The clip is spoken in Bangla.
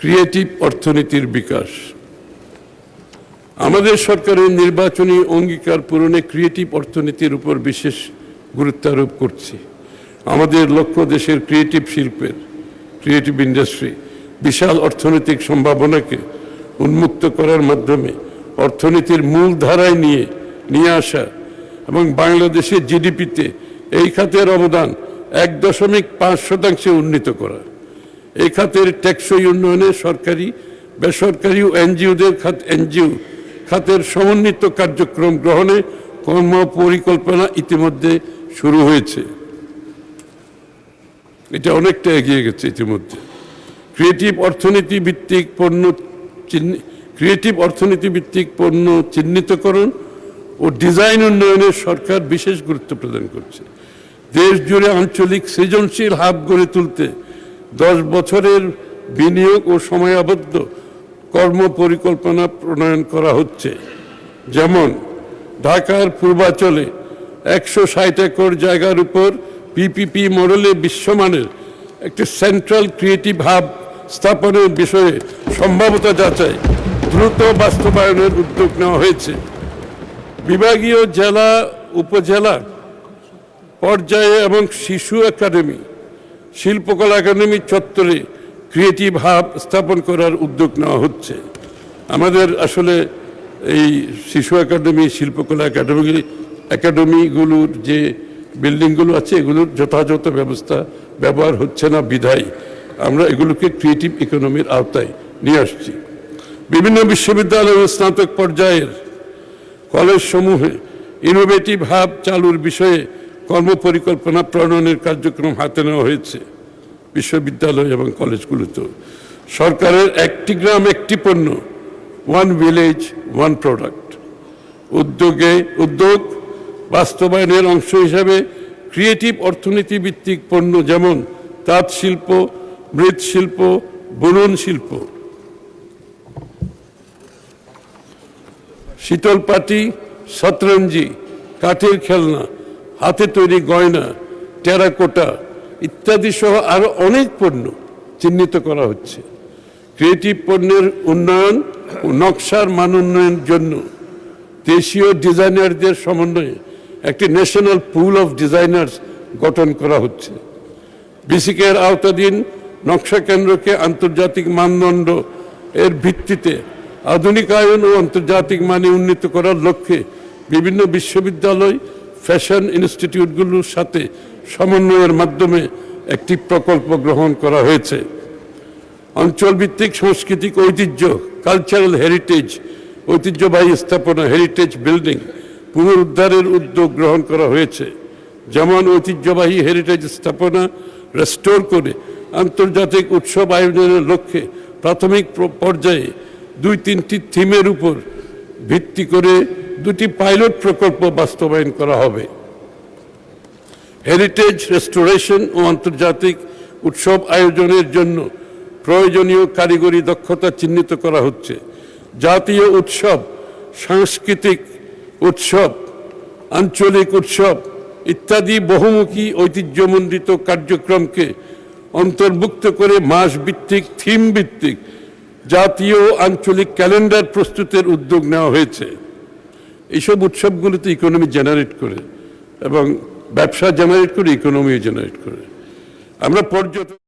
ক্রিয়েটিভ অর্থনীতির বিকাশ। আমাদের সরকারের নির্বাচনী অঙ্গীকার পূরণে ক্রিয়েটিভ অর্থনীতির উপর বিশেষ গুরুত্ব আরোপ করছি। আমাদের লক্ষ্য দেশের ক্রিয়েটিভ শিল্পের, ক্রিয়েটিভ ইন্ডাস্ট্রি বিশাল অর্থনৈতিক সম্ভাবনাকে উন্মুক্ত করার মাধ্যমে অর্থনীতির মূল ধারায় নিয়ে আসা এবং বাংলাদেশের জিডিপিতে এই খাতের অবদান 1.5% উন্নীত করা। এই খাতের টেকসই উন্নয়নে সরকারি, বেসরকারি ও এনজিও খাতের সমন্বিত কার্যক্রম গ্রহণে কর্মপরিকল্পনা ইতিমধ্যে শুরু হয়েছে। এটা অনেকটা এগিয়ে গেছে ইতিমধ্যে। ক্রিয়েটিভ অর্থনীতি ভিত্তিক পণ্য চিহ্নিতকরণ ও ডিজাইন উন্নয়নে সরকার বিশেষ গুরুত্ব প্রদান করছে। দেশ জুড়ে আঞ্চলিক সৃজনশীল হাব গড়ে তুলতে 10 বছরের বিনিয়োগ ও সময়াবদ্ধ কর্মপরিকল্পনা প্রণয়ন করা হচ্ছে। যেমন ঢাকার পূর্বাঞ্চলে 160 একর জায়গার উপর পিপিপি মডেলে বিশ্বমানের একটি সেন্ট্রাল ক্রিয়েটিভ হাব স্থাপনের বিষয়ে সম্ভাব্যতা যাচাই দ্রুত বাস্তবায়নের উদ্যোগ নেওয়া হয়েছে। বিভাগীয়, জেলা, উপজেলা পর্যায়ে এবং শিশু একাডেমি, শিল্পকলা একাডেমি চত্বরে ক্রিয়েটিভ হাব স্থাপন করার উদ্যোগ নেওয়া হচ্ছে। আমাদের আসলে এই শিশু একাডেমি, শিল্পকলা একাডেমিগুলোর যে বিল্ডিংগুলো আছে এগুলোর যথাযথ ব্যবহার হচ্ছে না বিধায় আমরা এগুলোকে ক্রিয়েটিভ ইকোনমির আওতায় নিয়ে আসছি। বিভিন্ন বিশ্ববিদ্যালয় ও স্নাতক পর্যায়ের কলেজ সমূহে ইনোভেটিভ হাব চালুর বিষয়ে কর্মপরিকল্পনা প্রণয়নের কার্যক্রম হাতে নেওয়া হয়েছে। বিশ্ববিদ্যালয় এবং কলেজগুলোতে সরকারের একটি গ্রাম একটি পণ্য, ওয়ান ভিলেজ ওয়ান প্রোডাক্ট উদ্যোগ বাস্তবায়নের অংশ হিসাবে ক্রিয়েটিভ অর্থনীতি ভিত্তিক পণ্য যেমন তাঁত শিল্প, মৃৎশিল্প, বুনন শিল্প, শীতলপাটি, শতরঞ্জি, কাঠের খেলনা, হাতে তৈরি গয়না, টেরাকোটা ইত্যাদি সহ আরো অনেক পণ্য চিহ্নিত করা হচ্ছে। ক্রিয়েটিভ পণ্যের উন্নয়ন ও নকশার মান উন্নয়নের জন্য দেশীয় ডিজাইনারদের সমন্বয়ে একটি ন্যাশনাল পুল অফ ডিজাইনার্স গঠন করা হচ্ছে। বিসিকের আওতাধীন নকশা কেন্দ্রকে আন্তর্জাতিক মানদণ্ড এর ভিত্তিতে আধুনিকায়ন ও আন্তর্জাতিক মানে উন্নীত করার লক্ষ্যে বিভিন্ন বিশ্ববিদ্যালয়, ফ্যাশন ইনস্টিটিউটগুলোর সাথে সমন্বয়ের মাধ্যমে একটি প্রকল্প গ্রহণ করা হয়েছে। অঞ্চলভিত্তিক সাংস্কৃতিক ঐতিহ্য, কালচারাল হেরিটেজ, ঐতিহ্যবাহী স্থাপনা, হেরিটেজ বিল্ডিং পুনরুদ্ধারের উদ্যোগ গ্রহণ করা হয়েছে। যেমন ঐতিহ্যবাহী হেরিটেজ স্থাপনা রেস্টোর করে আন্তর্জাতিক উৎসব আয়োজনের লক্ষ্যে প্রাথমিক পর্যায়ে 2-3টি থিমের উপর ভিত্তি করে 2টি পাইলট প্রকল্প বাস্তবায়ন করা হবে। হেরিটেজ রেস্টোরেশন ও আন্তর্জাতিক উৎসব আয়োজনের জন্য প্রয়োজনীয় কারিগরি দক্ষতা চিহ্নিত করা হচ্ছে। জাতীয় উৎসব, সাংস্কৃতিক উৎসব, আঞ্চলিক উৎসব ইত্যাদি বহুমুখী ঐতিহ্যমণ্ডিত কার্যক্রমকে অন্তর্ভুক্ত করে মাস ভিত্তিক, থিম ভিত্তিক জাতীয় আঞ্চলিক ক্যালেন্ডার প্রস্তুতের উদ্যোগ নেওয়া হয়েছে। এইসব উৎসবগুলোতে ইকোনমি জেনারেট করে এবং ব্যবসা জেনারেট করে, ইকোনমি জেনারেট করে। আমরা পর্যটন